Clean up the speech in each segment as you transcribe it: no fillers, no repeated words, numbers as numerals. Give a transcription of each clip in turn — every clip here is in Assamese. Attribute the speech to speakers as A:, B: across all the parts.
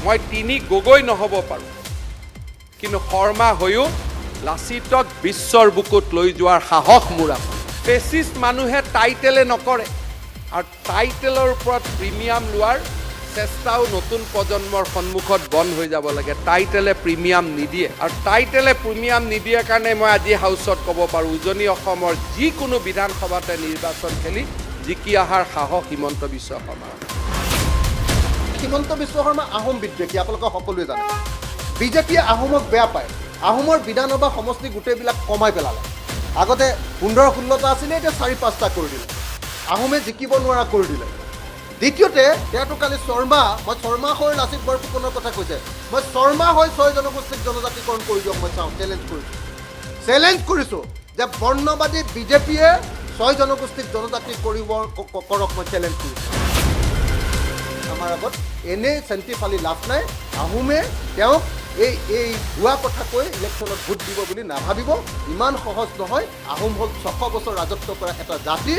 A: মই তিনি গগৈ নহ'ব পাৰোঁ, কিন্তু শৰ্মা হৈও লাচিতক বিশ্বৰ বুকুত লৈ যোৱাৰ সাহস মোৰ আছে। ফেচিষ্ট মানুহে টাইটেলে নকৰে, আৰু টাইটেলৰ ওপৰত প্ৰিমিয়াম লোৱাৰ চেষ্টাও নতুন প্ৰজন্মৰ সন্মুখত বন্ধ হৈ যাব লাগে। টাইটেলে প্ৰিমিয়াম নিদিয়ে, আৰু টাইটেলে প্ৰিমিয়াম নিদিয়ে কাৰণে মই আজি হাউচত ক'ব পাৰোঁ, উজনি অসমৰ যিকোনো বিধানসভাতে নিৰ্বাচন খেলি জিকি অহাৰ সাহস হিমন্ত বিশ্ব শৰ্মা।
B: হিমন্ত বিশ্ব শৰ্মা আহোম বিদ্বেষী, আপোনালোকে সকলোৱে জানে। বিজেপিয়ে আহোমক বেয়া পায়। আহোমৰ বিধানসভা সমষ্টি গোটেইবিলাক কমাই পেলালে। আগতে 15-16টা আছিলে, এতিয়া 4-5টা কৰি দিলে। আহোমে জিকিব নোৱাৰা কৰি দিলে। দ্বিতীয়তে তেওঁতো কালি মই শৰ্মা হৈ লাচিত বৰফুকনৰ কথা কৈছে, মই শৰ্মা হৈ 6 জনগোষ্ঠীক জনজাতিকৰণ কৰি দিয়ক, মই চাওঁ, চেলেঞ্জ কৰিছোঁ যে বৰ্ণবাদী বিজেপিয়ে 6 জনগোষ্ঠীক জনজাতি কৰক, মই চেলেঞ্জ কৰিছোঁ। আমাৰ আগত এনেই চেণ্টি ফালি লাভ নাই। আহোমে তেওঁক এই ভুৱা কথা কৈ ইলেকশ্যনত ভোট দিব বুলি নাভাবিব, ইমান সহজ নহয়। আহোম হ'ল 600 বছৰ ৰাজত্ব কৰা এটা জাতি।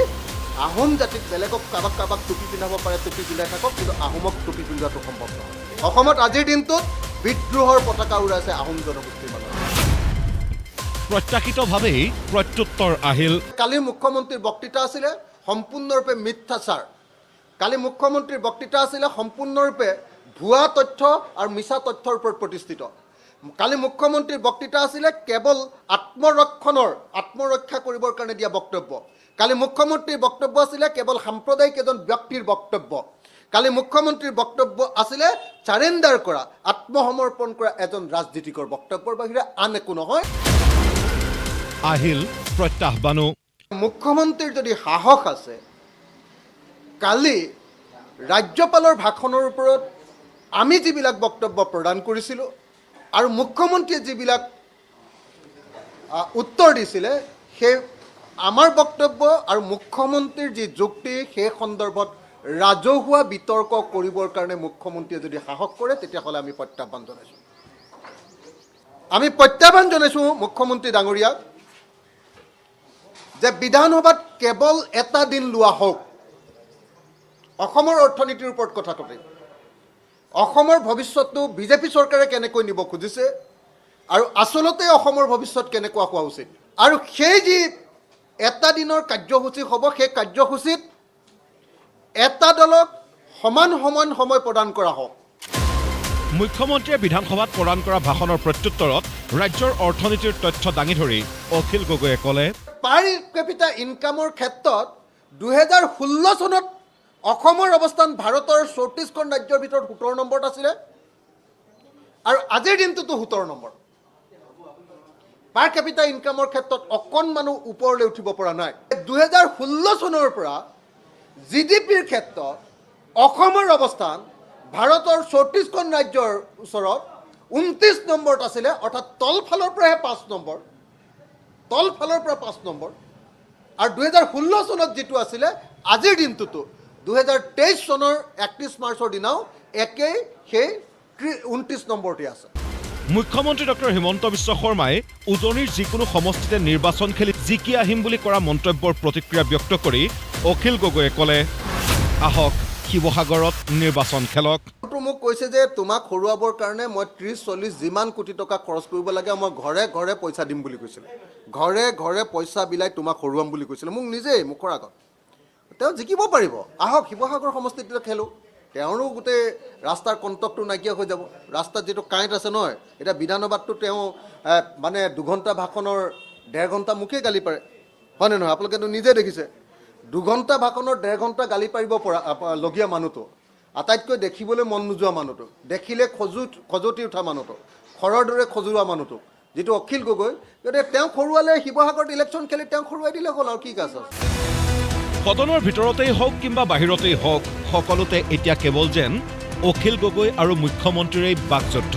B: আহোম জাতিক বেলেগক কাৰোবাক টুপি পিন্ধাব পাৰে, টুপি পিন্ধাই থাকক, কিন্তু আহোমক টুপি পিন্ধোৱাটো সম্ভৱ নহয়। অসমত আজিৰ দিনটোত বিদ্ৰোহৰ পতাকা উৰাইছে আহোম জনগোষ্ঠীৰ মানুহে।
C: প্ৰত্যাশিতভাৱেই প্ৰত্যুত্তৰ আহিল।
B: কালি মুখ্যমন্ত্ৰীৰ বক্তৃতা আছিলে সম্পূৰ্ণৰূপে মিথ্যাচাৰ। কালি মুখ্যমন্ত্ৰীৰ বক্তৃতা আছিলে সম্পূৰ্ণৰূপে ভুৱা তথ্য আৰু মিছা তথ্যৰ ওপৰত প্ৰতিষ্ঠিত। কালি মুখ্যমন্ত্ৰীৰ বক্তৃতা আছিলে কেৱল আত্মৰক্ষা কৰিবৰ কাৰণে দিয়া বক্তব্য। কালি মুখ্যমন্ত্ৰীৰ বক্তব্য আছিলে কেৱল সাম্প্ৰদায়িক এজন ব্যক্তিৰ বক্তব্য। কালি মুখ্যমন্ত্ৰীৰ বক্তব্য আছিলে চাৰেণ্ডাৰ কৰা, আত্মসমৰ্পণ কৰা এজন ৰাজনীতিকৰ বক্তব্যৰ বাহিৰে আন একো নহয়।
C: আহিল প্ৰত্যাহ্বানো।
B: মুখ্যমন্ত্ৰীৰ যদি সাহস আছে, কালি ৰাজ্যপালৰ ভাষণৰ ওপৰত আমি যিবিলাক বক্তব্য প্ৰদান কৰিছিলোঁ আৰু মুখ্যমন্ত্ৰীয়ে যিবিলাক উত্তৰ দিছিলে, সেই আমাৰ বক্তব্য আৰু মুখ্যমন্ত্ৰীৰ যি যুক্তি, সেই সন্দৰ্ভত ৰাজহুৱা বিতৰ্ক কৰিবৰ কাৰণে মুখ্যমন্ত্ৰীয়ে যদি সাহস কৰে, তেতিয়াহ'লে আমি প্ৰত্যাহ্বান জনাইছোঁ। মুখ্যমন্ত্ৰী ডাঙৰীয়াক যে বিধানসভাত কেৱল এটা দিন লোৱা হওক। অসমৰ অৰ্থনীতিৰ ওপৰত কথা পাতি, অসমৰ ভৱিষ্যতটো বিজেপি চৰকাৰে কেনেকৈ নিব খুজিছে আৰু আচলতে অসমৰ ভৱিষ্যত কেনেকুৱা হোৱা উচিত, আৰু সেই যি এটা দিনৰ কাৰ্যসূচী হ'ব, সেই কাৰ্যসূচীত এটা দলক সমান সময় প্ৰদান কৰা হওক।
C: মুখ্যমন্ত্ৰীয়ে বিধানসভাত প্ৰদান কৰা ভাষণৰ প্ৰত্যুত্তৰত ৰাজ্যৰ অৰ্থনীতিৰ তথ্য দাঙি ধৰি অখিল গগৈয়ে ক'লে,
B: পাৰ কেপিটা ইনকামৰ ক্ষেত্ৰত 2016 চনত অসমৰ অৱস্থান ভাৰতৰ 34খন ৰাজ্যৰ ভিতৰত 17 নম্বৰত আছিলে, আৰু আজিৰ দিনটোতো 17 নম্বৰ। পাৰ কেপিটা ইনকামৰ ক্ষেত্ৰত অকণমানো ওপৰলৈ উঠিব পৰা নাই। 2016 চনৰ পৰা GDPৰ ক্ষেত্ৰত অসমৰ অৱস্থান ভাৰতৰ 34খন ৰাজ্যৰ ওচৰত 29 নম্বৰত আছিলে, অৰ্থাৎ তলফালৰ পৰাহে 5 নম্বৰ, আৰু 2016 চনত যিটো আছিলে, আজিৰ দিনটোতো 2023 চনৰ 31 মাৰ্চৰ দিনাও একেই সেই 29 নম্বৰতে আছে।
C: মুখ্যমন্ত্ৰী ডক্টৰ হিমন্ত বিশ্ব শৰ্মাই উজনিৰ যিকোনো সমষ্টিতে নিৰ্বাচন খেলি জিকি আহিম বুলি কৰা মন্তব্যৰ প্ৰতিক্ৰিয়া ব্যক্ত কৰি অখিল গগৈয়ে ক'লে, আহক শিৱসাগৰত নিৰ্বাচন খেলক।
B: মোক কৈছে যে তোমাক হৰুৱাবৰ কাৰণে মই 30-40 যিমান কোটি টকা খৰচ কৰিব লাগে, মই ঘৰে ঘৰে পইচা দিম বুলি কৈছিলোঁ। ঘৰে ঘৰে পইচা বিলাই তোমাক হৰুৱাম বুলি কৈছিলে, মোক নিজেই মুখৰ আগত। তেওঁ জিকিব পাৰিব, আহক শিৱসাগৰ সমষ্টিত খেলোঁ। তেওঁৰো গোটেই ৰাস্তাৰ কণ্টকটো নাইকিয়া হৈ যাব। ৰাস্তাত যিটো কাঁইট আছে নহয়, এতিয়া বিধানসভাততো তেওঁ মানে 2 ঘণ্টা ভাষণৰ 1.5 ঘণ্টা মোকেই গালি পাৰে, হয়নে নহয়? আপোনালোকেতো নিজে দেখিছে। 2 ঘণ্টা ভাষণৰ 1.5 ঘণ্টা গালি পাৰিব লগীয়া মানুহটো, আটাইতকৈ দেখিবলৈ মন নোযোৱা মানুহটো, দেখিলে খজুতি উঠা মানুহটো, খৰৰ দৰে খজুৱা মানুহটো, যিটো অখিল গগৈ, গতিকে তেওঁক হৰুৱালে, শিৱসাগৰত ইলেকশ্যন খেলি তেওঁক হৰুৱাই দিলে হ'ল, আৰু কি আছে।
C: সদনৰ ভিতৰতেই হওক কিংবা বাহিৰতেই হওক, সকলোতে এতিয়া কেৱল যেন অখিল গগৈ আৰু মুখ্যমন্ত্ৰীৰেই বাকযুদ্ধ।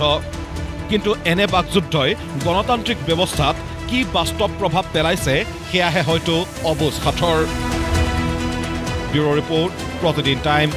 C: কিন্তু এনে বাকযুদ্ধই গণতান্ত্ৰিক ব্যৱস্থাত কি বাস্তৱ প্ৰভাৱ পেলাইছে, সেয়াহে হয়তো অবুজ সাঁথৰ। ব্যুৰ' ৰিপৰ্ট, প্ৰতিদিন টাইম।